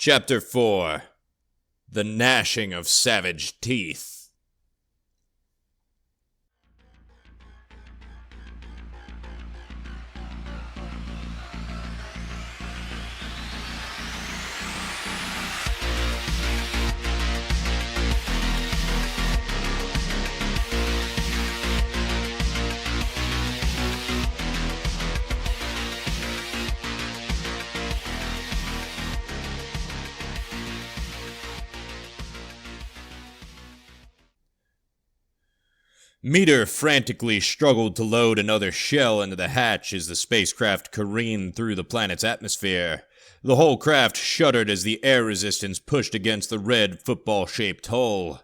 Chapter 4. The Gnashing of Savage Teeth. Meter frantically struggled to load another shell into the hatch as the spacecraft careened through the planet's atmosphere. The whole craft shuddered as the air resistance pushed against the red football-shaped hull.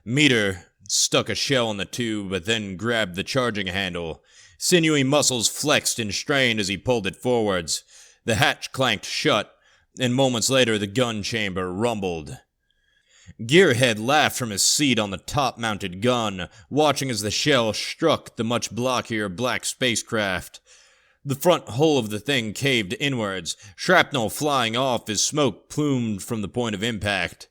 Meter stuck a shell in the tube, but then grabbed the charging handle. Sinewy muscles flexed and strained as he pulled it forwards. The hatch clanked shut, and moments later the gun chamber rumbled. Gearhead laughed from his seat on the top-mounted gun, watching as the shell struck the much blockier black spacecraft. The front hull of the thing caved inwards, shrapnel flying off as smoke plumed from the point of impact.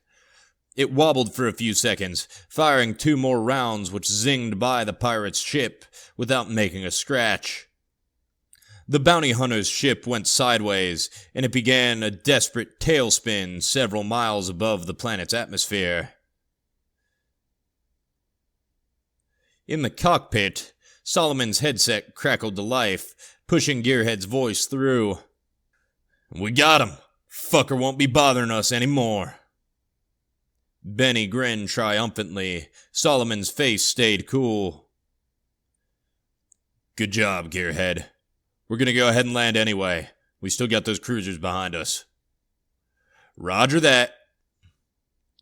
It wobbled for a few seconds, firing 2 more rounds which zinged by the pirate's ship without making a scratch. The bounty hunter's ship went sideways, and it began a desperate tailspin several miles above the planet's atmosphere. In the cockpit, Solomon's headset crackled to life, pushing Gearhead's voice through. "We got him! Fucker won't be bothering us anymore." Benny grinned triumphantly. Solomon's face stayed cool. "Good job, Gearhead. We're gonna go ahead and land anyway. We still got those cruisers behind us." "Roger that."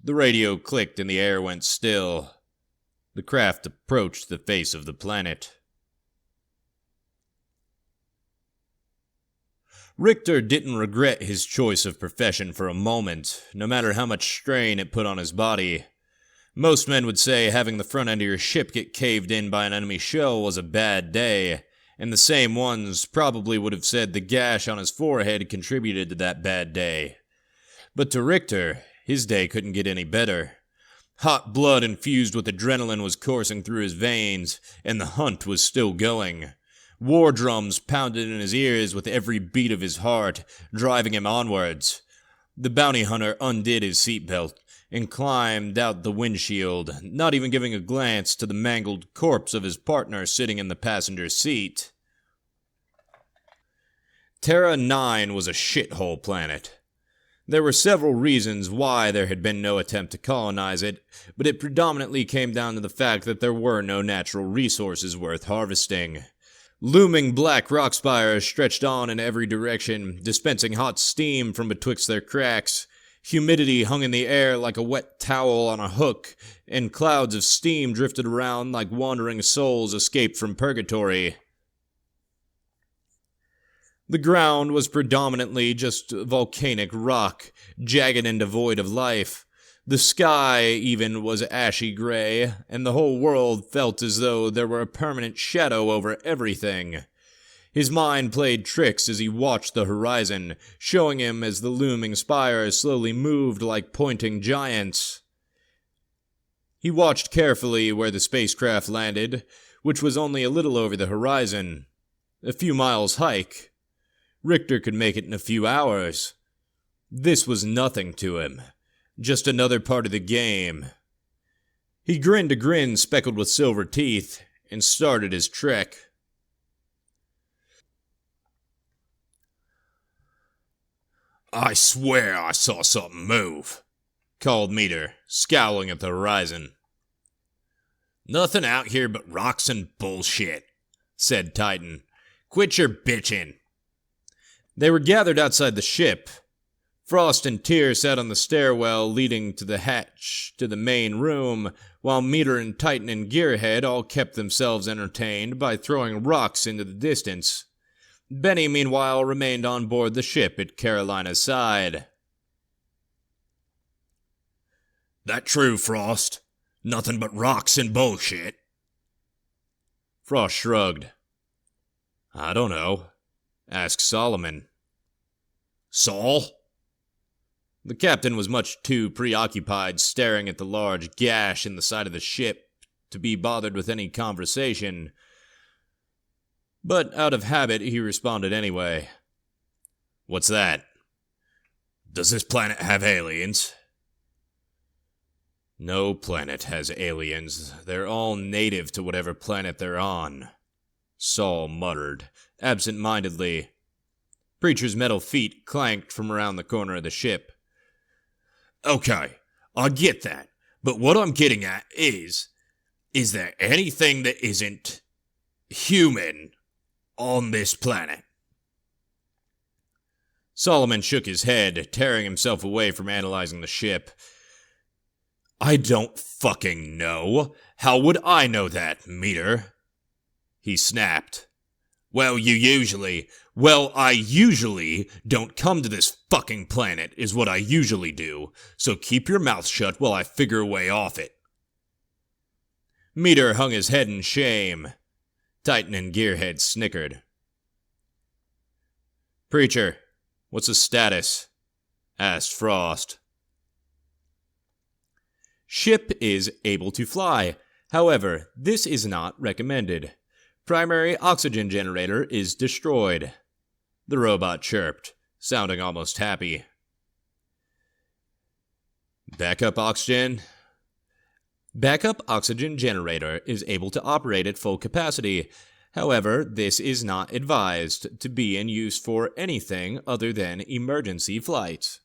The radio clicked and the air went still. The craft approached the face of the planet. Richter didn't regret his choice of profession for a moment, no matter how much strain it put on his body. Most men would say having the front end of your ship get caved in by an enemy shell was a bad day, and the same ones probably would have said the gash on his forehead contributed to that bad day. But to Richter, his day couldn't get any better. Hot blood infused with adrenaline was coursing through his veins, and the hunt was still going. War drums pounded in his ears with every beat of his heart, driving him onwards. The bounty hunter undid his seatbelt and climbed out the windshield, not even giving a glance to the mangled corpse of his partner sitting in the passenger seat. Terra 9 was a shithole planet. There were several reasons why there had been no attempt to colonize it, but it predominantly came down to the fact that there were no natural resources worth harvesting. Looming black rock spires stretched on in every direction, dispensing hot steam from betwixt their cracks. Humidity hung in the air like a wet towel on a hook, and clouds of steam drifted around like wandering souls escaped from purgatory. The ground was predominantly just volcanic rock, jagged and devoid of life. The sky, even, was ashy gray, and the whole world felt as though there were a permanent shadow over everything. His mind played tricks as he watched the horizon, showing him as the looming spires slowly moved like pointing giants. He watched carefully where the spacecraft landed, which was only a little over the horizon. A few miles hike. Richter could make it in a few hours. This was nothing to him. Just another part of the game. He grinned a grin speckled with silver teeth and started his trek. "I swear I saw something move," called Meter, scowling at the horizon. "Nothing out here but rocks and bullshit," said Titan. "Quit your bitching." They were gathered outside the ship. Frost and Tyr sat on the stairwell leading to the hatch to the main room, while Meter and Titan and Gearhead all kept themselves entertained by throwing rocks into the distance. Benny, meanwhile, remained on board the ship at Carolina's side. "That true, Frost? Nothing but rocks and bullshit." Frost shrugged. "I don't know. Ask Solomon." "Sol?" The captain was much too preoccupied staring at the large gash in the side of the ship to be bothered with any conversation, but out of habit he responded anyway. "What's that? Does this planet have aliens?" "No planet has aliens. They're all native to whatever planet they're on," Saul muttered, absent-mindedly. Preacher's metal feet clanked from around the corner of the ship. "Okay, I get that, but what I'm getting at is there anything that isn't human on this planet?" Solomon shook his head, tearing himself away from analyzing the ship. "I don't fucking know. How would I know that, Meter?" he snapped. I usually don't come to this fucking planet, is what I usually do, so keep your mouth shut while I figure a way off it." Meter hung his head in shame. Titan and Gearhead snickered. "Preacher, what's the status?" asked Frost. "Ship is able to fly. However, this is not recommended. Primary oxygen generator is destroyed," the robot chirped, sounding almost happy. "Backup oxygen?" "Backup oxygen generator is able to operate at full capacity. However, this is not advised to be in use for anything other than emergency flights."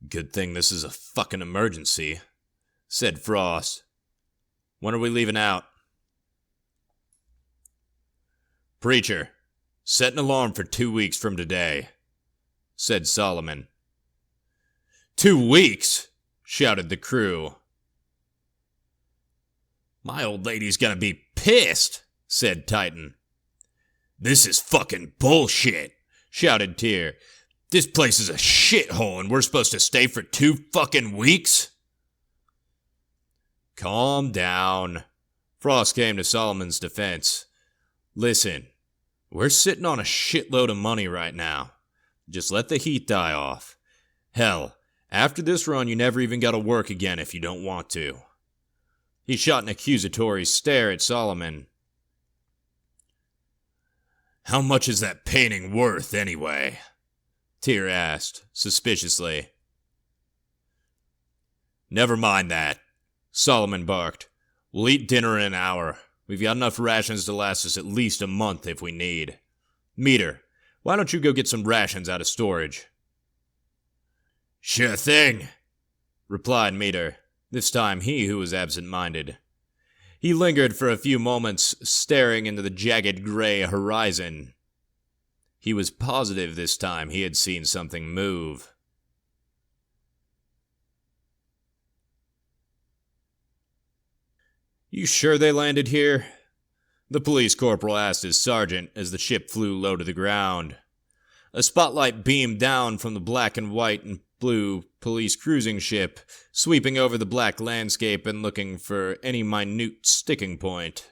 "Good thing this is a fucking emergency," said Frost. "When are we leaving out?" "Preacher, set an alarm for 2 weeks from today," said Solomon. 2 weeks? Shouted the crew. "My old lady's gonna be pissed," said Titan. "This is fucking bullshit," shouted Tyr. "This place is a shithole and we're supposed to stay for 2 fucking weeks?" "Calm down." Frost came to Solomon's defense. "Listen, we're sitting on a shitload of money right now. Just let the heat die off. Hell, after this run you never even gotta work again if you don't want to." He shot an accusatory stare at Solomon. "How much is that painting worth, anyway?" Tyr asked, suspiciously. "Never mind that," Solomon barked. "We'll eat dinner in an hour. We've got enough rations to last us at least a month if we need. Meter, why don't you go get some rations out of storage?" "Sure thing," replied Meter, this time he who was absent-minded. He lingered for a few moments, staring into the jagged gray horizon. He was positive this time he had seen something move. "You sure they landed here?" the police corporal asked his sergeant as the ship flew low to the ground. A spotlight beamed down from the black and white and blue police cruising ship, sweeping over the black landscape and looking for any minute sticking point.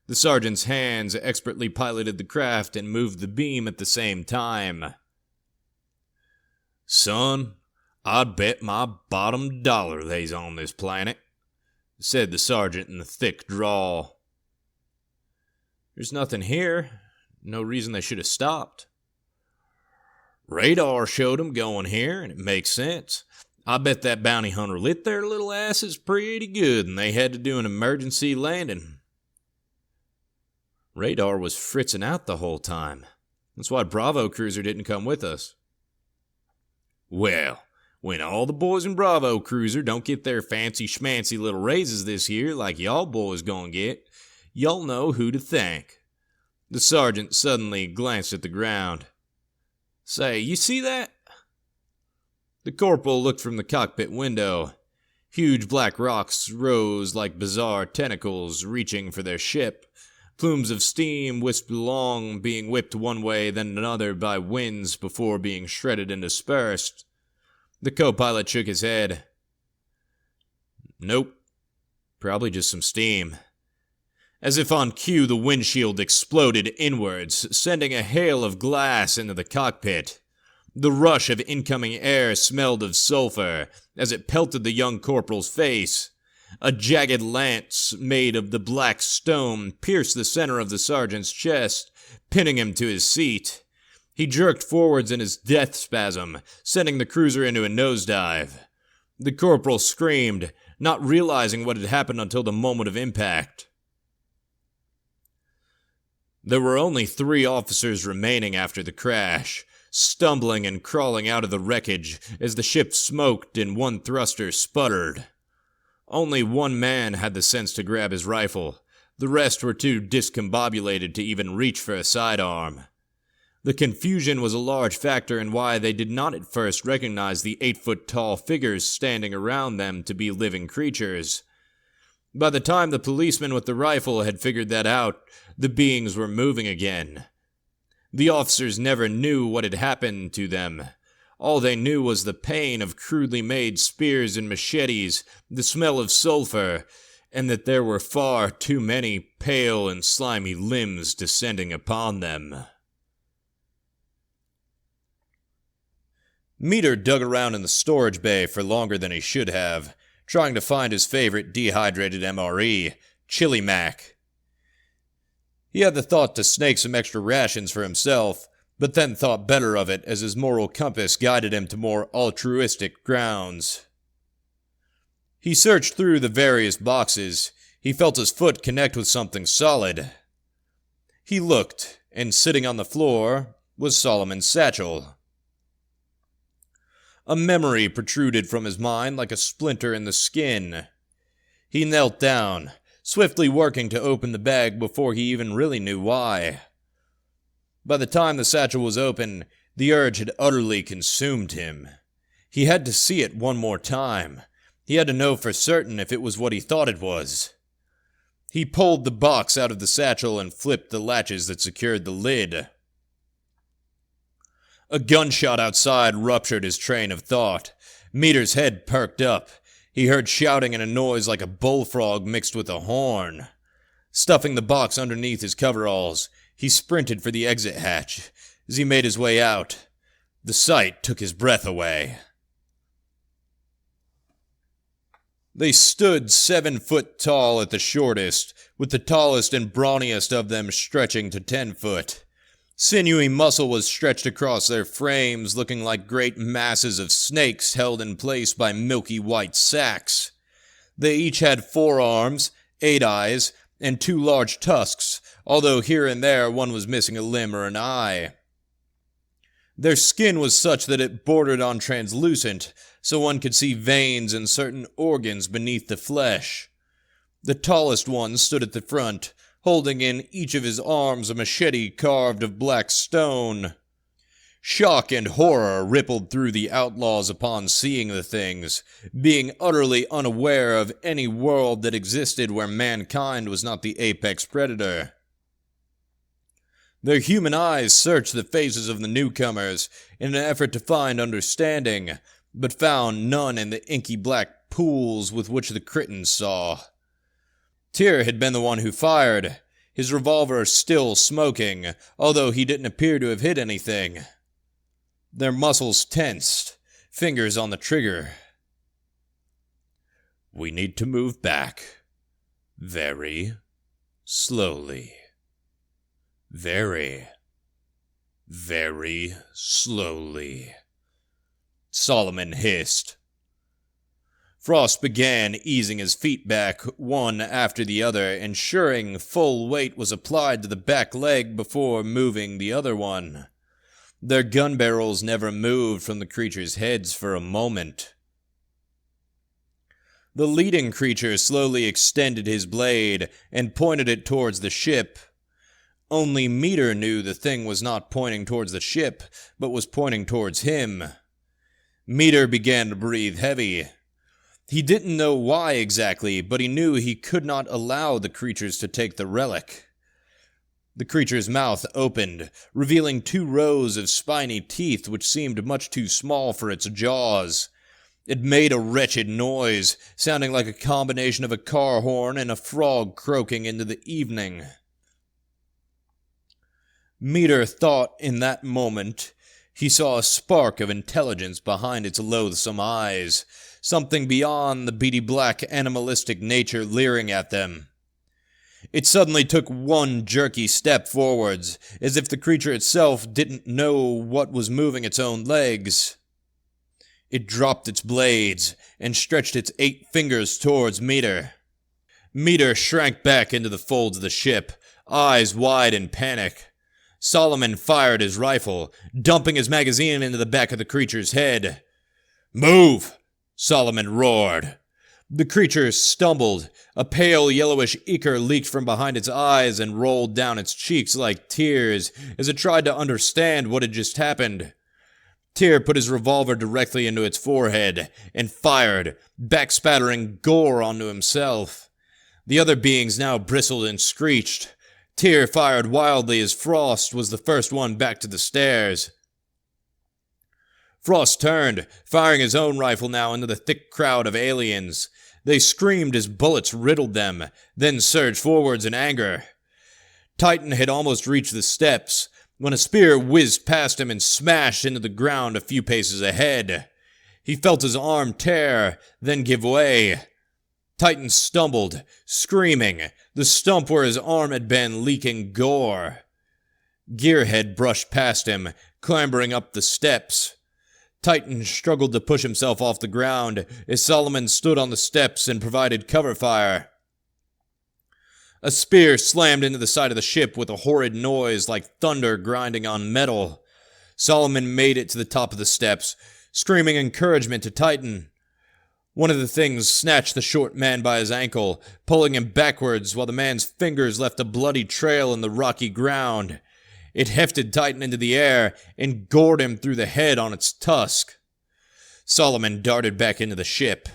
The sergeant's hands expertly piloted the craft and moved the beam at the same time. "Son, I'd bet my bottom dollar they's on this planet," said the sergeant in a thick drawl. "There's nothing here. No reason they should have stopped." "Radar showed 'em going here, and it makes sense. I bet that bounty hunter lit their little asses pretty good, and they had to do an emergency landing." "Radar was fritzing out the whole time. That's why Bravo Cruiser didn't come with us." "Well, when all the boys in Bravo Cruiser don't get their fancy schmancy little raises this year like y'all boys gonna get, y'all know who to thank." The sergeant suddenly glanced at the ground. "Say, you see that?" The corporal looked from the cockpit window. Huge black rocks rose like bizarre tentacles reaching for their ship. Plumes of steam wisped along, being whipped one way then another by winds before being shredded and dispersed. The co-pilot shook his head. "Nope. Probably just some steam." As if on cue, the windshield exploded inwards, sending a hail of glass into the cockpit. The rush of incoming air smelled of sulfur as it pelted the young corporal's face. A jagged lance made of the black stone pierced the center of the sergeant's chest, pinning him to his seat. He jerked forwards in his death spasm, sending the cruiser into a nosedive. The corporal screamed, not realizing what had happened until the moment of impact. There were only 3 officers remaining after the crash, stumbling and crawling out of the wreckage as the ship smoked and one thruster sputtered. Only one man had the sense to grab his rifle. The rest were too discombobulated to even reach for a sidearm. The confusion was a large factor in why they did not at first recognize the 8-foot-tall figures standing around them to be living creatures. By the time the policeman with the rifle had figured that out, the beings were moving again. The officers never knew what had happened to them. All they knew was the pain of crudely made spears and machetes, the smell of sulfur, and that there were far too many pale and slimy limbs descending upon them. Meter dug around in the storage bay for longer than he should have, trying to find his favorite dehydrated MRE, Chili Mac. He had the thought to snake some extra rations for himself, but then thought better of it as his moral compass guided him to more altruistic grounds. He searched through the various boxes. He felt his foot connect with something solid. He looked, and sitting on the floor was Solomon's satchel. A memory protruded from his mind like a splinter in the skin. He knelt down, swiftly working to open the bag before he even really knew why. By the time the satchel was open, the urge had utterly consumed him. He had to see it one more time. He had to know for certain if it was what he thought it was. He pulled the box out of the satchel and flipped the latches that secured the lid. A gunshot outside ruptured his train of thought. Meter's head perked up. He heard shouting and a noise like a bullfrog mixed with a horn. Stuffing the box underneath his coveralls, he sprinted for the exit hatch. As he made his way out, the sight took his breath away. They stood 7 foot tall at the shortest, with the tallest and brawniest of them stretching to 10 foot. Sinewy muscle was stretched across their frames, looking like great masses of snakes held in place by milky white sacs. They each had 4 arms, 8 eyes, and 2 large tusks, although here and there one was missing a limb or an eye. Their skin was such that it bordered on translucent, so one could see veins and certain organs beneath the flesh. The tallest one stood at the front, holding in each of his arms a machete carved of black stone. Shock and horror rippled through the outlaws upon seeing the things, being utterly unaware of any world that existed where mankind was not the apex predator. Their human eyes searched the faces of the newcomers in an effort to find understanding, but found none in the inky black pools with which the Critons saw. Tyr had been the one who fired, his revolver still smoking, although he didn't appear to have hit anything. Their muscles tensed, fingers on the trigger. "We need to move back. Very slowly. Very, very slowly," Solomon hissed. Frost began easing his feet back one after the other, ensuring full weight was applied to the back leg before moving the other one. Their gun barrels never moved from the creatures' heads for a moment. The leading creature slowly extended his blade and pointed it towards the ship. Only Meter knew the thing was not pointing towards the ship, but was pointing towards him. Meter began to breathe heavy. He didn't know why exactly, but he knew he could not allow the creatures to take the relic. The creature's mouth opened, revealing 2 rows of spiny teeth which seemed much too small for its jaws. It made a wretched noise, sounding like a combination of a car horn and a frog croaking into the evening. Meter thought in that moment He saw a spark of intelligence behind its loathsome eyes, something beyond the beady black animalistic nature leering at them. It suddenly took one jerky step forwards, as if the creature itself didn't know what was moving its own legs. It dropped its blades and stretched its 8 fingers towards Meter. Meter shrank back into the folds of the ship, eyes wide in panic. Solomon fired his rifle, dumping his magazine into the back of the creature's head. "Move!" Solomon roared. The creature stumbled. A pale yellowish ichor leaked from behind its eyes and rolled down its cheeks like tears as it tried to understand what had just happened. Tyr put his revolver directly into its forehead and fired, backspattering gore onto himself. The other beings now bristled and screeched. Tyr fired wildly as Frost was the first one back to the stairs. Frost turned, firing his own rifle now into the thick crowd of aliens. They screamed as bullets riddled them, then surged forwards in anger. Titan had almost reached the steps when a spear whizzed past him and smashed into the ground a few paces ahead. He felt his arm tear, then give way. Titan stumbled, screaming, the stump where his arm had been leaking gore. Gearhead brushed past him, clambering up the steps. Titan struggled to push himself off the ground as Solomon stood on the steps and provided cover fire. A spear slammed into the side of the ship with a horrid noise like thunder grinding on metal. Solomon made it to the top of the steps, screaming encouragement to Titan. One of the things snatched the short man by his ankle, pulling him backwards while the man's fingers left a bloody trail in the rocky ground. It hefted Titan into the air and gored him through the head on its tusk. Solomon darted back into the ship.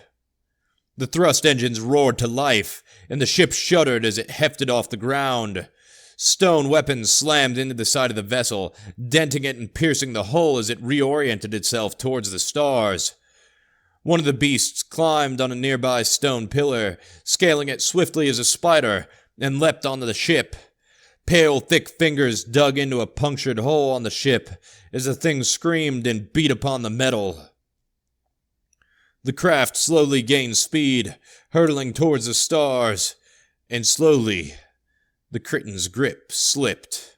The thrust engines roared to life, and the ship shuddered as it hefted off the ground. Stone weapons slammed into the side of the vessel, denting it and piercing the hull as it reoriented itself towards the stars. One of the beasts climbed on a nearby stone pillar, scaling it swiftly as a spider, and leapt onto the ship. Pale, thick fingers dug into a punctured hole on the ship as the thing screamed and beat upon the metal. The craft slowly gained speed, hurtling towards the stars, and slowly the Crichton's grip slipped.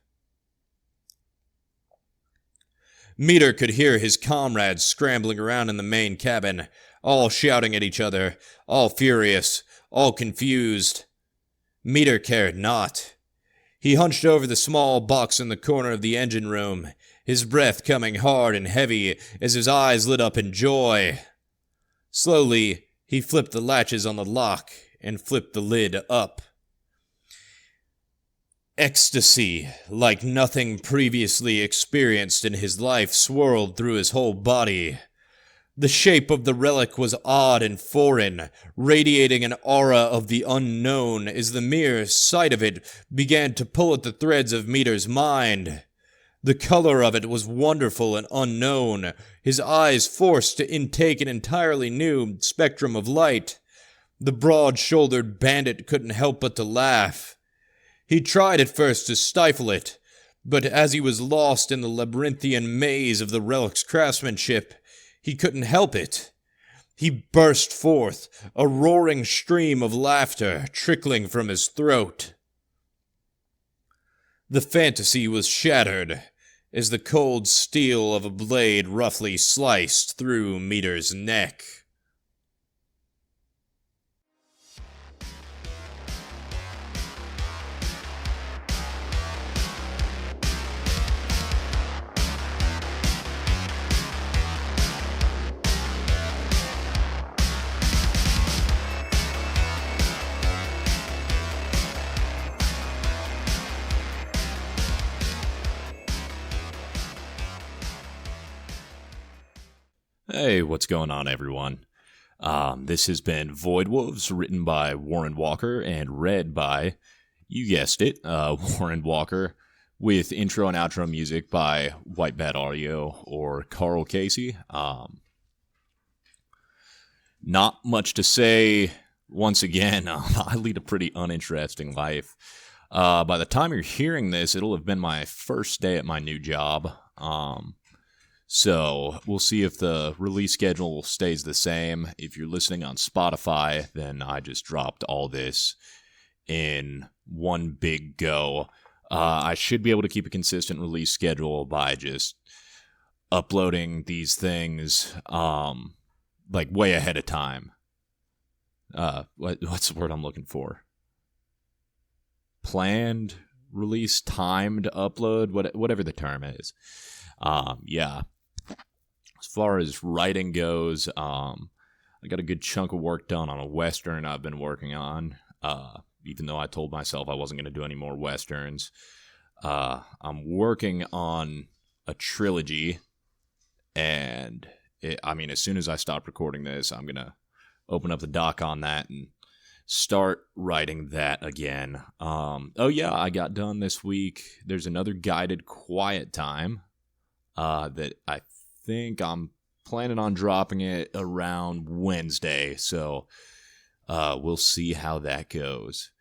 Meter could hear his comrades scrambling around in the main cabin, all shouting at each other, all furious, all confused. Meter cared not. He hunched over the small box in the corner of the engine room, his breath coming hard and heavy as his eyes lit up in joy. Slowly, he flipped the latches on the lock and flipped the lid up. Ecstasy, like nothing previously experienced in his life, swirled through his whole body. The shape of the relic was odd and foreign, radiating an aura of the unknown as the mere sight of it began to pull at the threads of Meter's mind. The color of it was wonderful and unknown, his eyes forced to intake an entirely new spectrum of light. The broad-shouldered bandit couldn't help but to laugh. He tried at first to stifle it, but as he was lost in the labyrinthian maze of the relic's craftsmanship, he couldn't help it. He burst forth, a roaring stream of laughter trickling from his throat. The fantasy was shattered as the cold steel of a blade roughly sliced through Meter's neck. Hey, what's going on, everyone? This has been Void Wolves, written by Warren Walker and read by, you guessed it, Warren Walker, with intro and outro music by White Bat Audio or Carl Casey. Not much to say. Once again, I lead a pretty uninteresting life. By the time you're hearing this, it'll have been my first day at my new job. So we'll see if the release schedule stays the same. If you're listening on Spotify, then I just dropped all this in one big go. I should be able to keep a consistent release schedule by just uploading these things like way ahead of time. What's the word I'm looking for? Planned release, timed upload, whatever the term is. Yeah. As far as writing goes, I got a good chunk of work done on a Western I've been working on, even though I told myself I wasn't going to do any more Westerns. I'm working on a trilogy, and as soon as I stop recording this, I'm going to open up the doc on that and start writing that again. I got done this week. There's another guided quiet time that I think I'm planning on dropping it around Wednesday, so we'll see how that goes.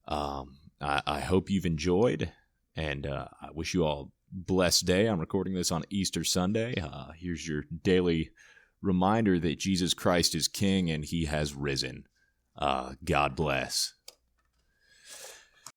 I hope you've enjoyed, and I wish you all a blessed day. I'm recording this on Easter Sunday. Here's your daily reminder that Jesus Christ is King and He has risen. God bless.